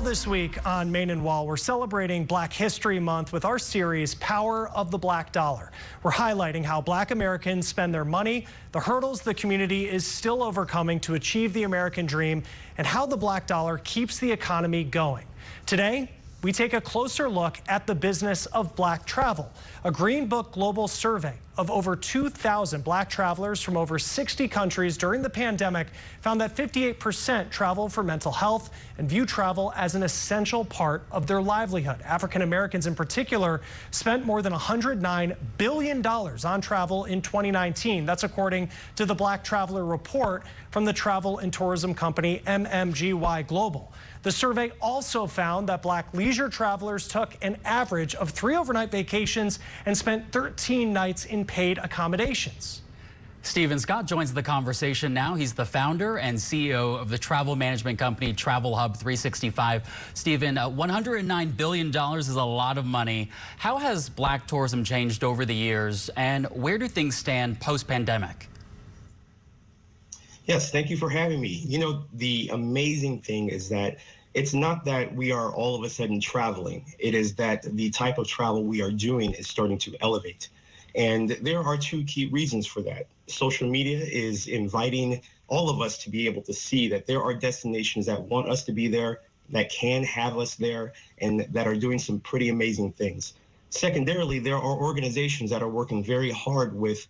this week on Main and Wall, we're celebrating Black History Month with our series, Power of the Black Dollar. We're highlighting how Black Americans spend their money, the hurdles the community is still overcoming to achieve the American dream, and how the black dollar keeps the economy going. Today, we take a closer look at the business of black travel. A Green Book global survey of over 2,000 black travelers from over 60 countries during the pandemic found that 58% travel for mental health and view travel as an essential part of their livelihood. African Americans in particular spent more than $109 billion on travel in 2019. That's according to the Black Traveler Report from the travel and tourism company MMGY Global. The survey also found that black leisure travelers took an average of 3 overnight vacations and spent 13 nights in paid accommodations. Stephen Scott joins the conversation now. He's the founder and CEO of the travel management company Travel Hub 365. Stephen, $109 billion is a lot of money. How has black tourism changed over the years, and where do things stand post-pandemic? Yes, thank you for having me. You know, the amazing thing is that it's not that we are all of a sudden traveling. It is that the type of travel we are doing is starting to elevate. And there are 2 key reasons for that. Social media is inviting all of us to be able to see that there are destinations that want us to be there, that can have us there, and that are doing some pretty amazing things. Secondarily, there are organizations that are working very hard with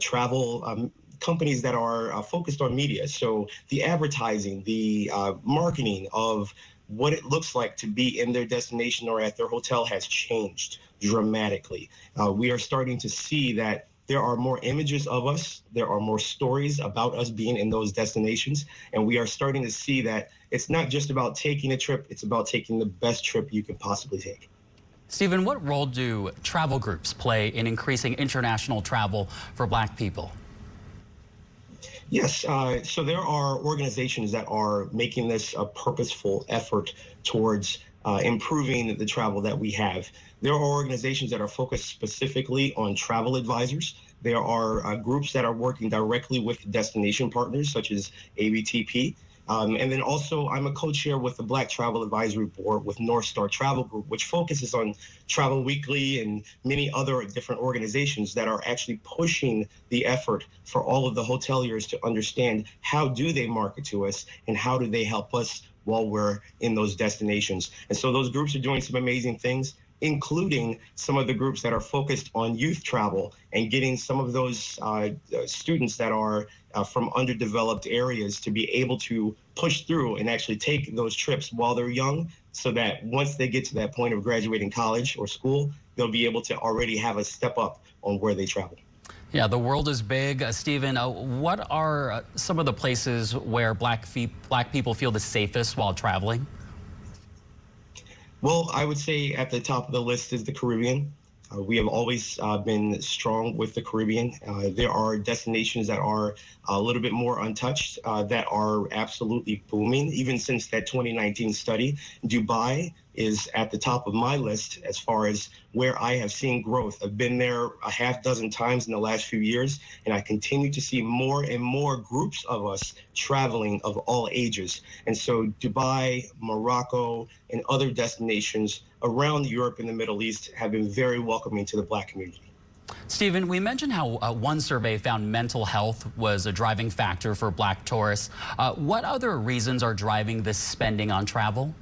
travel companies that are focused on media. So the advertising, the marketing of what it looks like to be in their destination or at their hotel has changed dramatically. We are starting to see that there are more images of us, there are more stories about us being in those destinations, and we are starting to see that it's not just about taking a trip, it's about taking the best trip you can possibly take. Stephen, what role do travel groups play in increasing international travel for black people? Yes, so there are organizations that are making this a purposeful effort towards improving the travel that we have. There are organizations that are focused specifically on travel advisors. There are groups that are working directly with destination partners such as ABTP. And then also I'm a co-chair with the Black Travel Advisory Board with North Star Travel Group, which focuses on Travel Weekly and many other different organizations that are actually pushing the effort for all of the hoteliers to understand how do they market to us and how do they help us while we're in those destinations. And so those groups are doing some amazing things, including some of the groups that are focused on youth travel and getting some of those students that are from underdeveloped areas to be able to push through and actually take those trips while they're young, so that once they get to that point of graduating college or school, they'll be able to already have a step up on where they travel. Yeah, the world is big. Stephen, what are some of the places where black people feel the safest while traveling? Well, I would say at the top of the list is the Caribbean. We have always been strong with the Caribbean. There are destinations that are a little bit more untouched that are absolutely booming. Even since that 2019 study, Dubai is at the top of my list as far as where I have seen growth. I've been there a half dozen times in the last few years, and I continue to see more and more groups of us traveling of all ages. And so Dubai, Morocco, and other destinations around Europe and the Middle East have been very welcoming to the black community. Stephen, we mentioned how one survey found mental health was a driving factor for black tourists. What other reasons are driving this spending on travel?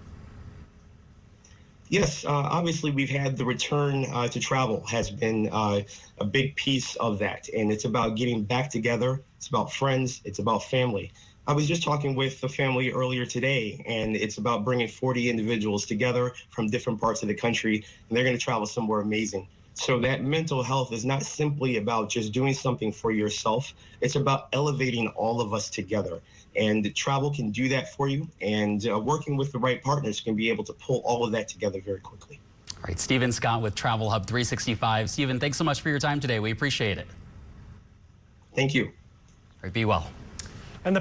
Yes, obviously we've had the return to travel has been a big piece of that. And it's about getting back together. It's about friends. It's about family. I was just talking with the family earlier today, and it's about bringing 40 individuals together from different parts of the country, and they're going to travel somewhere amazing. So that mental health is not simply about just doing something for yourself. It's about elevating all of us together. And travel can do that for you. And working with the right partners can be able to pull all of that together very quickly. All right, Stephen Scott with Travel Hub 365. Stephen, thanks so much for your time today. We appreciate it. Thank you. All right, be well. And the